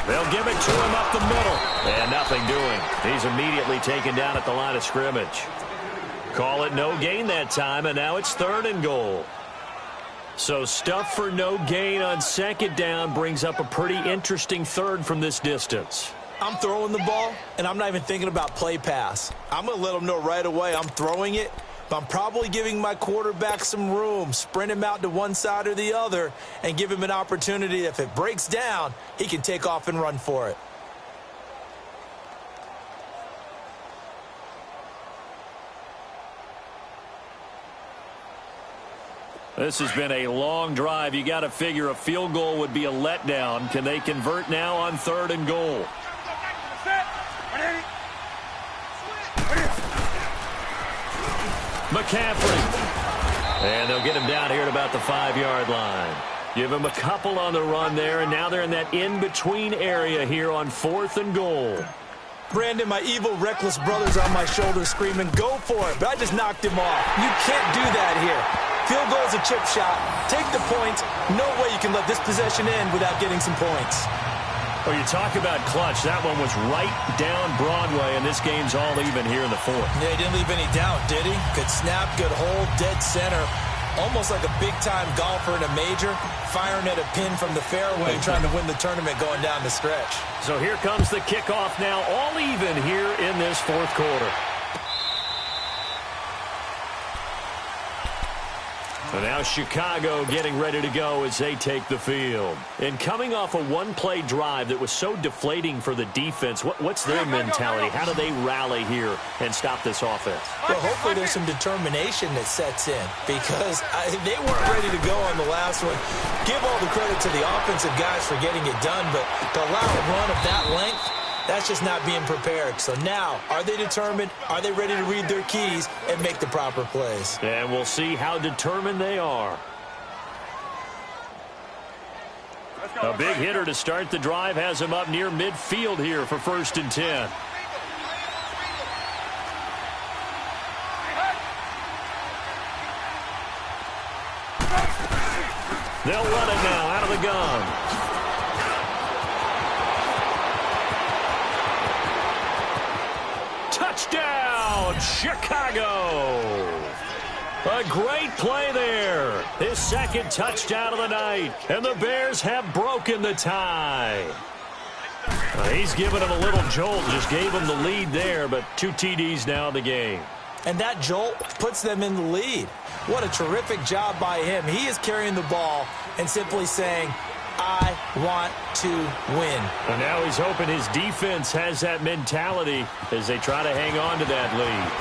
They'll give it to him up the middle. And nothing doing. He's immediately taken down at the line of scrimmage. Call it no gain that time, and now it's 3rd and goal. So stuff for no gain on 2nd down brings up a pretty interesting 3rd from this distance. I'm throwing the ball, and I'm not even thinking about play pass. I'm going to let them know right away I'm throwing it, but I'm probably giving my quarterback some room, sprint him out to one side or the other, and give him an opportunity. If it breaks down, he can take off and run for it. This has been a long drive. You got to figure a field goal would be a letdown. Can they convert now on 3rd and goal? McCaffrey. And they'll get him down here at about the 5-yard line. Give him a couple on the run there, and now they're in that in-between area here on 4th and goal. Brandon, my evil, reckless brother's on my shoulder screaming, go for it, but I just knocked him off. You can't do that here. Field goal's a chip shot. Take the points. No way you can let this possession end without getting some points. Well, you talk about clutch. That one was right down Broadway, and this game's all even here in the 4th. Yeah, he didn't leave any doubt, did he? Good snap, good hold, dead center. Almost like a big-time golfer in a major, firing at a pin from the fairway, trying to win the tournament going down the stretch. So here comes the kickoff now, all even here in this 4th quarter. And now Chicago getting ready to go as they take the field. And coming off a one-play drive that was so deflating for the defense, what's their mentality? How do they rally here and stop this offense? Well, hopefully there's some determination that sets in because they weren't ready to go on the last one. Give all the credit to the offensive guys for getting it done, but to allow a run of that length, That's just not being prepared. So now, are they determined? Are they ready to read their keys and make the proper plays? And we'll see how determined they are. A big hitter to start the drive has him up near midfield here for 1st and 10. They'll run it now out of the gun. Touchdown, Chicago! A great play there. His 2nd touchdown of the night. And the Bears have broken the tie. He's given him a little jolt. Just gave him the lead there, but 2 TDs now in the game. And that jolt puts them in the lead. What a terrific job by him. He is carrying the ball and simply saying, I want to win. And now he's hoping his defense has that mentality as they try to hang on to that lead.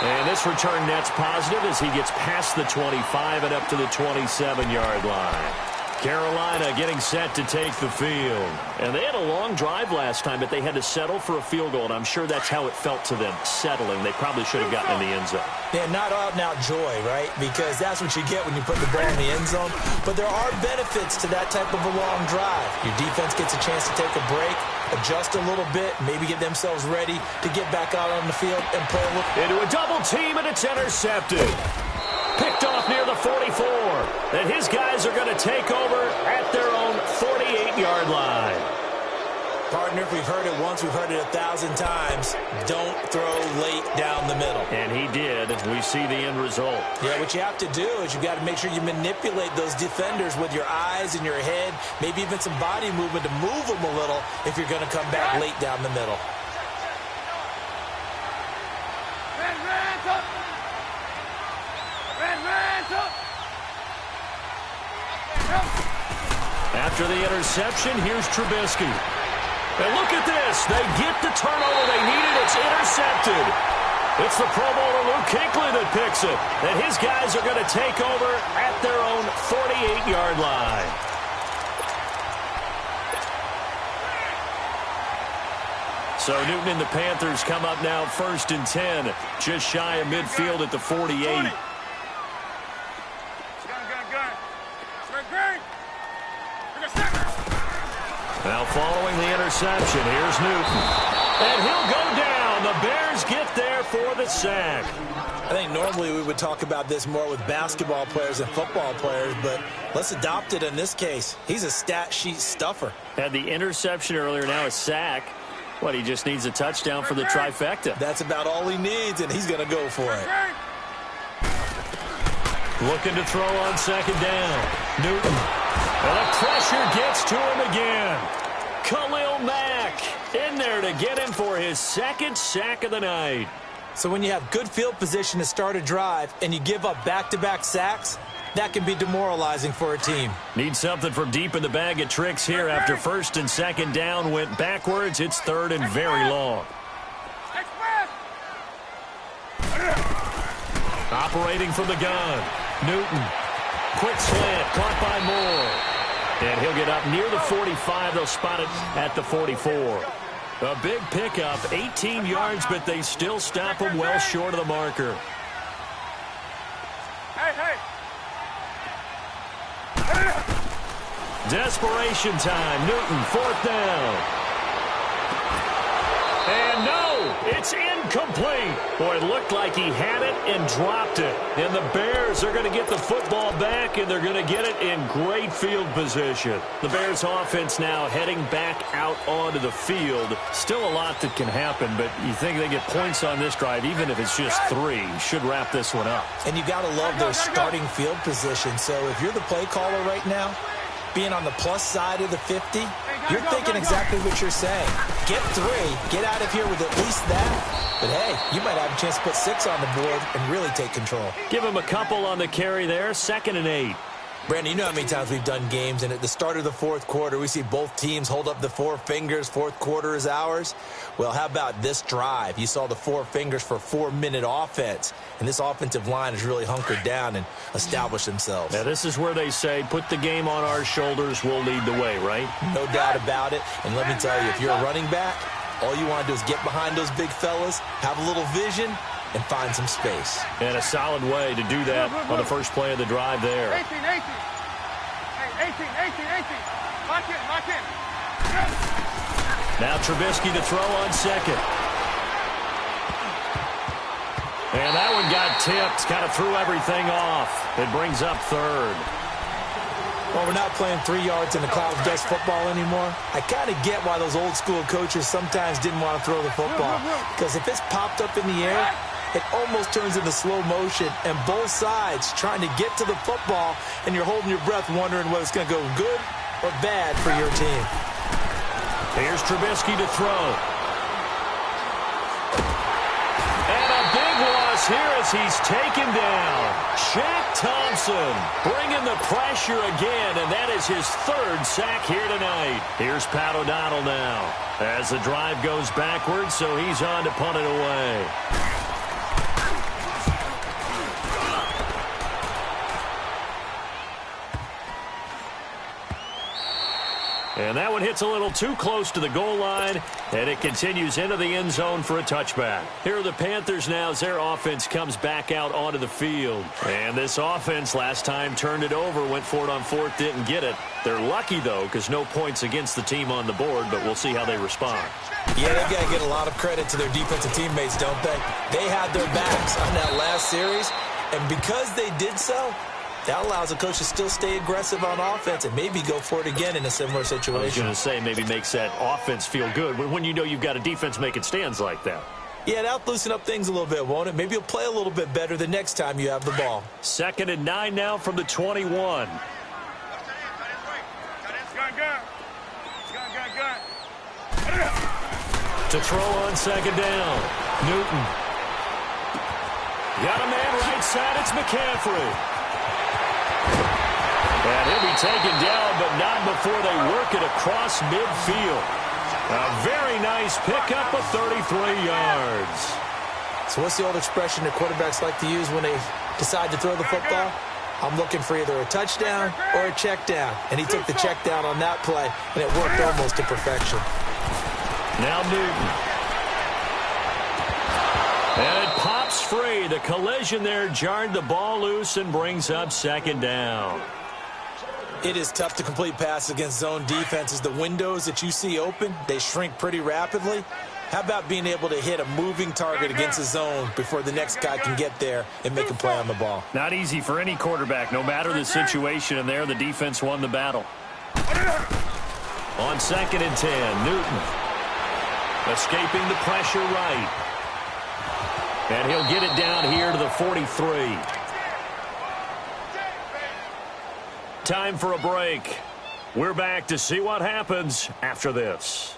And this return net's positive as he gets past the 25 and up to the 27-yard line. Carolina getting set to take the field. And they had a long drive last time, but they had to settle for a field goal, and I'm sure that's how it felt to them, settling. They probably should have gotten in the end zone. Yeah, not out-and-out joy, right? Because that's what you get when you put the ball in the end zone. But there are benefits to that type of a long drive. Your defense gets a chance to take a break, adjust a little bit, maybe get themselves ready to get back out on the field and play a little. Into a double team, and it's intercepted. Picked off near the 44. And his guys are going to take over at their own 48-yard line. Partner, if we've heard it once, we've heard it 1,000 times. Don't throw late down the middle. And he did. We see the end result. Yeah, what you have to do is you've got to make sure you manipulate those defenders with your eyes and your head, maybe even some body movement to move them a little if you're going to come back late down the middle. After the interception, here's Trubisky. And look at this. They get the turnover they needed. It's intercepted. It's the Pro Bowler Luke Kuechly that picks it. And his guys are going to take over at their own 48-yard line. So Newton and the Panthers come up now 1st and 10. Just shy of midfield at the 48. Now following the interception, here's Newton. And he'll go down. The Bears get there for the sack. I think normally we would talk about this more with basketball players and football players, but let's adopt it in this case. He's a stat sheet stuffer. Had the interception earlier, now a sack. What, he just needs a touchdown for the trifecta. That's about all he needs, and he's going to go for it. Looking to throw on 2nd down. Newton. And the pressure gets to him again. Khalil Mack in there to get him for his 2nd sack of the night. So when you have good field position to start a drive and you give up back-to-back sacks, that can be demoralizing for a team. Need something from deep in the bag of tricks here after 1st and 2nd down went backwards. It's 3rd and very long. Operating from the gun. Newton. Quick slant. Caught by Moore. And he'll get up near the 45. They'll spot it at the 44. A big pickup. 18 yards, but they still stop him well short of the marker. Desperation time. Newton, 4th down. And no, it's incomplete. Boy, it looked like he had it and dropped it. And the Bears are going to get the football back, and they're going to get it in great field position. The Bears offense now heading back out onto the field. Still a lot that can happen, but you think they get points on this drive, even if it's just 3. Should wrap this one up. And you got to love their starting field position. So if you're the play caller right now, being on the plus side of the 50, you're thinking exactly what you're saying. Get 3, get out of here with at least that. But hey, you might have a chance to put 6 on the board and really take control. Give him a couple on the carry there. 2nd and 8. Brandon, you know how many times we've done games, and at the start of the fourth quarter, we see both teams hold up the four fingers, fourth quarter is ours. Well, how about this drive? You saw the four fingers for 4-minute offense, and this offensive line has really hunkered down and established themselves. Now, this is where they say, put the game on our shoulders, we'll lead the way, right? No doubt about it, and let me tell you, if you're a running back, all you want to do is get behind those big fellas, have a little vision, and find some space. And a solid way to do that on the first play of the drive there. 18. Hey, 18. Lock in. Now Trubisky to throw on second. And that one got tipped, kind of threw everything off. It brings up third. Well, we're not playing 3 yards in a cloud of dust football anymore. I kind of get why those old school coaches sometimes didn't want to throw the football. Because if it's popped up in the air, it almost turns into slow motion, and both sides trying to get to the football, and you're holding your breath wondering whether it's going to go good or bad for your team. Here's Trubisky to throw. And a big loss here as he's taken down. Shaq Thompson bringing the pressure again, and that is his third sack here tonight. Here's Pat O'Donnell now as the drive goes backwards, so he's on to punt it away. And that one hits a little too close to the goal line, and it continues into the end zone for a touchback. Here are the Panthers now as their offense comes back out onto the field. And this offense last time turned it over, went for it on fourth, didn't get it. They're lucky, though, because no points against the team on the board, but we'll see how they respond. Yeah, they've got to get a lot of credit to their defensive teammates, don't they? They had their backs on that last series, and because they did so, that allows the coach to still stay aggressive on offense and maybe go for it again in a similar situation. I was going to say maybe makes that offense feel good when you know you've got a defense making stands like that. Yeah, that'll loosen up things a little bit, won't it? Maybe you'll play a little bit better the next time you have the ball. 2nd and 9 now from the 21. To throw on second down. Newton. Got a man right side. It's McCaffrey. And he'll be taken down, but not before they work it across midfield. A very nice pickup of 33 yards. So what's the old expression that quarterbacks like to use when they decide to throw the football? I'm looking for either a touchdown or a check down. And he took the check down on that play, and it worked almost to perfection. Now Newton. And it pops free. The collision there jarred the ball loose and brings up second down. It is tough to complete passes against zone defenses. The windows that you see open, they shrink pretty rapidly. How about being able to hit a moving target against a zone before the next guy can get there and make a play on the ball? Not easy for any quarterback, no matter the situation. And there, the defense won the battle. On 2nd and 10, Newton escaping the pressure right. And he'll get it down here to the 43. Time for a break. We're back to see what happens after this.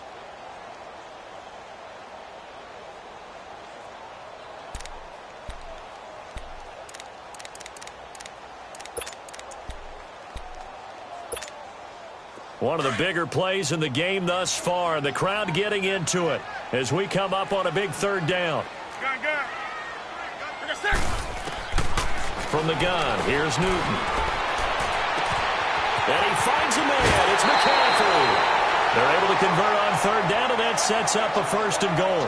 One of the bigger plays in the game thus far. The crowd getting into it as we come up on a big third down. From the gun, here's Newton. And he finds a man. It's McCaffrey. They're able to convert on third down, and that sets up a 1st and goal.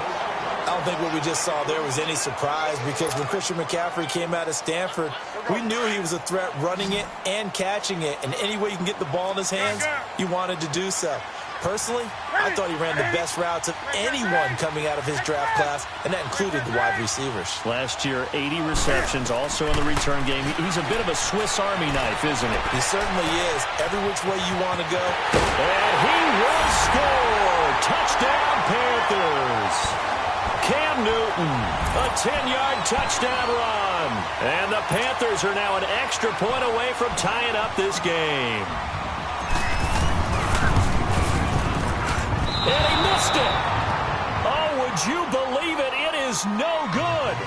I don't think what we just saw there was any surprise, because when Christian McCaffrey came out of Stanford, we knew he was a threat running it and catching it. And any way you can get the ball in his hands, you wanted to do so. Personally, I thought he ran the best routes of anyone coming out of his draft class, and that included the wide receivers. Last year, 80 receptions, also in the return game. He's a bit of a Swiss Army knife, isn't he? He certainly is. Every which way you want to go. And he will score! Touchdown, Panthers! Cam Newton, a 10-yard touchdown run. And the Panthers are now an extra point away from tying up this game. And he missed it. Oh, would you believe it? It is no good.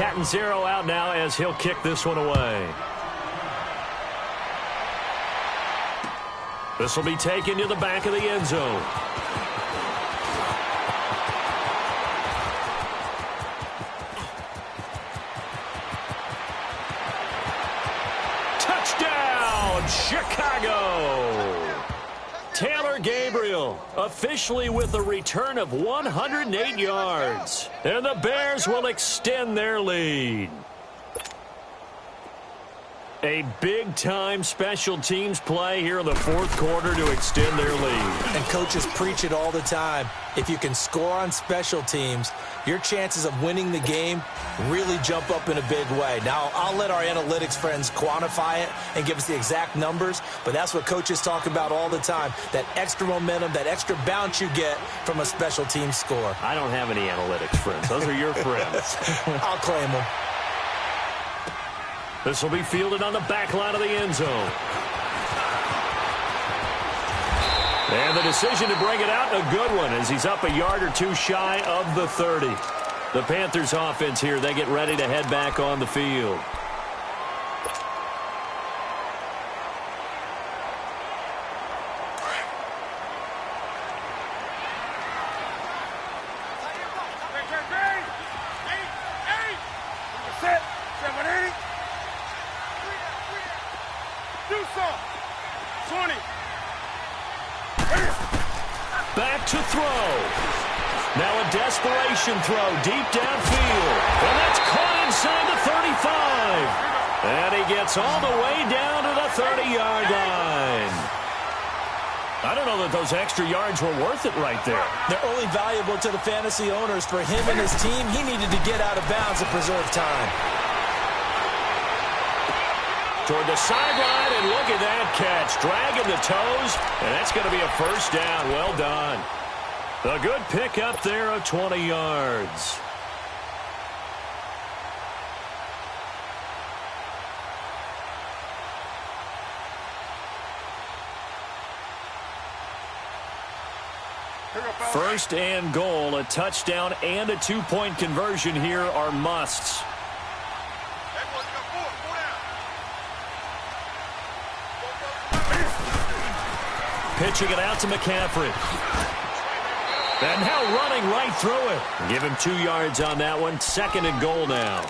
Catanzaro out now as he'll kick this one away. This will be taken to the back of the end zone. Touchdown, Chicago! Taylor Gabriel officially with a return of 108 yards. And the Bears will extend their lead. A big-time special teams play here in the fourth quarter to extend their lead. And coaches preach it all the time. If you can score on special teams, your chances of winning the game really jump up in a big way. Now, I'll let our analytics friends quantify it and give us the exact numbers, but that's what coaches talk about all the time, that extra momentum, that extra bounce you get from a special team score. I don't have any analytics friends. Those are your friends. I'll claim them. This will be fielded on the back line of the end zone. And the decision to bring it out, a good one, as he's up a yard or two shy of the 30. The Panthers offense here, they get ready to head back on the field. Back to throw. Now a desperation throw deep downfield. And that's caught inside the 35. And he gets all the way down to the 30-yard line. I don't know that those extra yards were worth it right there. They're only valuable to the fantasy owners. For him and his team, he needed to get out of bounds and preserve time. Toward the sideline, and look at that catch. Dragging the toes, and that's going to be a first down. Well done. A good pickup there of 20 yards. First and goal, a touchdown and a two-point conversion here are musts. Pitching it out to McCaffrey. And now running right through it. Give him 2 yards on that one. Second and goal now.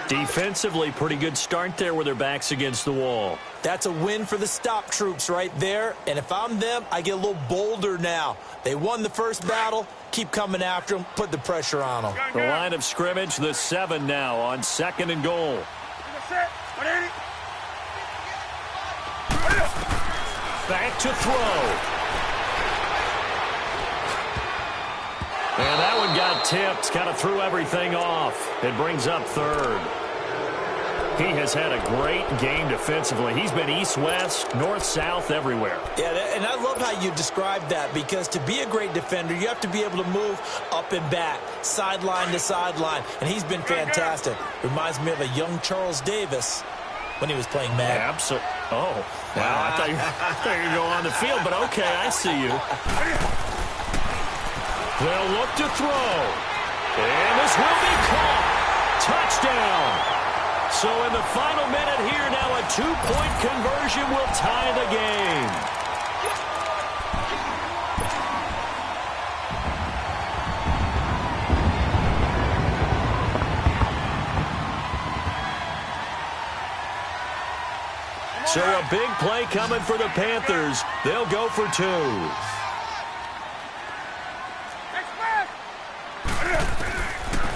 Defensively, pretty good start there with their backs against the wall. That's a win for the stop troops right there. And if I'm them, I get a little bolder now. They won the first battle. Keep coming after them. Put the pressure on them. The line of scrimmage, the 7 now on second and goal. Back to throw. And that one got tipped. Kind of threw everything off. It brings up third. He has had a great game defensively. He's been east-west, north-south, everywhere. Yeah, and I love how you described that, because to be a great defender, you have to be able to move up and back, sideline to sideline, and he's been fantastic. Reminds me of a young Charles Davis when he was playing Madden. Absolutely. Oh, wow. I thought you were going to go on the field, but okay, I see you. They'll look to throw. And this will be caught. Touchdown. So in the final minute here now, a 2-point conversion will tie the game. So a big play coming for the Panthers. They'll go for 2.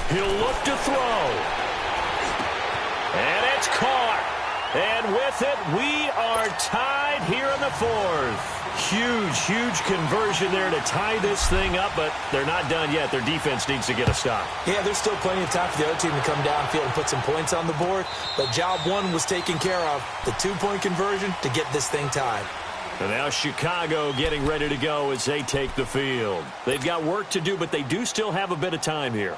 He'll look to throw. And it's caught. And with it, we are tied here in the fourth. Huge conversion there to tie this thing up, but they're not done yet. Their defense needs to get a stop. Yeah, there's still plenty of time for the other team to come downfield and put some points on the board, but job one was taken care of. The 2-point conversion to get this thing tied. And now Chicago getting ready to go as they take the field. They've got work to do, but they do still have a bit of time here.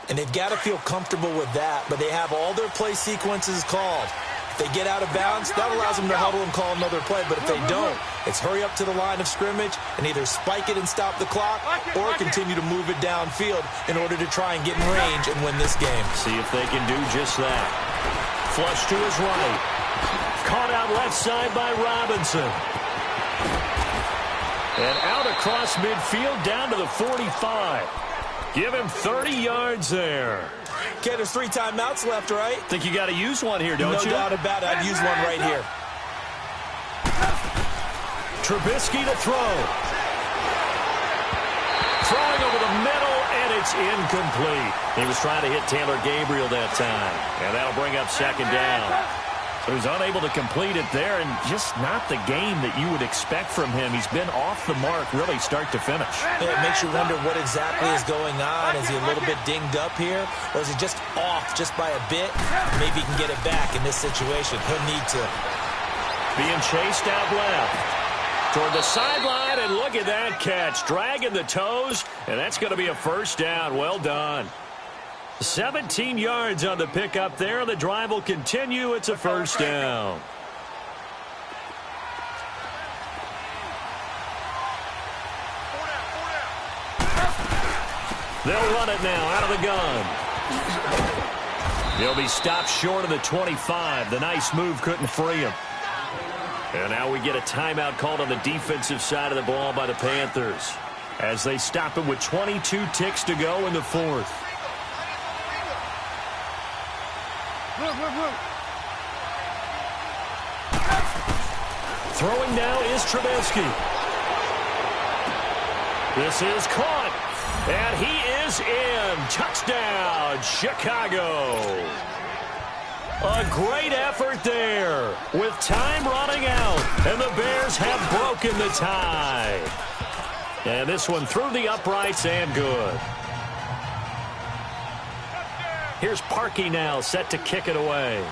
And they've got to feel comfortable with that, but they have all their play sequences called. If they get out of bounds, that allows them to huddle and call another play. But if they don't, it's hurry up to the line of scrimmage and either spike it and stop the clock or continue to move it downfield in order to try and get in range and win this game. See if they can do just that. Flush to his right. Caught out left side by Robinson. And out across midfield down to the 45. Give him 30 yards there. Okay, there's 3 timeouts left, right? Think you got to use one here, don't you? No doubt about it. I'd use one right here. Trubisky to throw. Throwing over the middle, and it's incomplete. He was trying to hit Taylor Gabriel that time, and that'll bring up second down. So he's unable to complete it there, and just not the game that you would expect from him. He's been off the mark really start to finish. Yeah, it makes you wonder what exactly is going on. Is he a little bit dinged up here, or is he just off just by a bit? Maybe he can get it back in this situation. He'll need to. Being chased out left. Toward the sideline, and look at that catch. Dragging the toes, and that's going to be a first down. Well done. 17 yards on the pickup there. The drive will continue. It's a first down. They'll run it now out of the gun. He'll be stopped short of the 25. The nice move couldn't free him. And now we get a timeout called on the defensive side of the ball by the Panthers as they stop him with 22 ticks to go in the fourth. Throwing now is Trubisky. This is caught. And he is in. Touchdown, Chicago. A great effort there with time running out. And the Bears have broken the tie. And this one through the uprights and good. Here's Parkey now set to kick it away.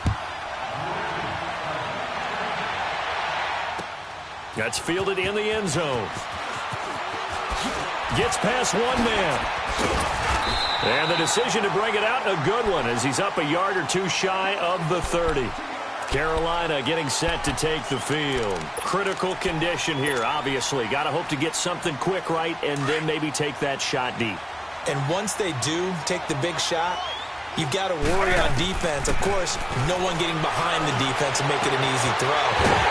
That's fielded in the end zone. Gets past one man. And the decision to bring it out, a good one, as he's up a yard or two shy of the 30. Carolina getting set to take the field. Critical condition here, obviously. Got to hope to get something quick right and then maybe take that shot deep. And once they do take the big shot, you've got to worry on defense. Of course, no one getting behind the defense and make it an easy throw.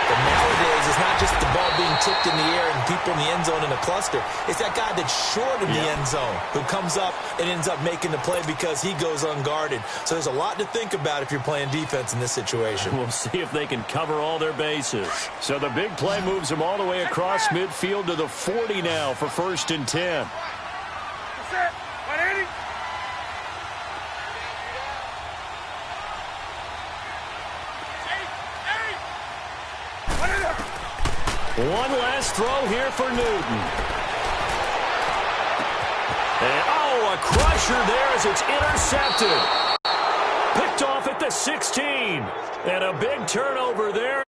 But nowadays, it's not just the ball being tipped in the air and people in the end zone in a cluster. It's that guy that's short of the end zone who comes up and ends up making the play because he goes unguarded. So there's a lot to think about if you're playing defense in this situation. We'll see if they can cover all their bases. So the big play moves them all the way across midfield to the 40 now for 1st and 10. One last throw here for Newton. And, a crusher there as it's intercepted. Picked off at the 16. And a big turnover there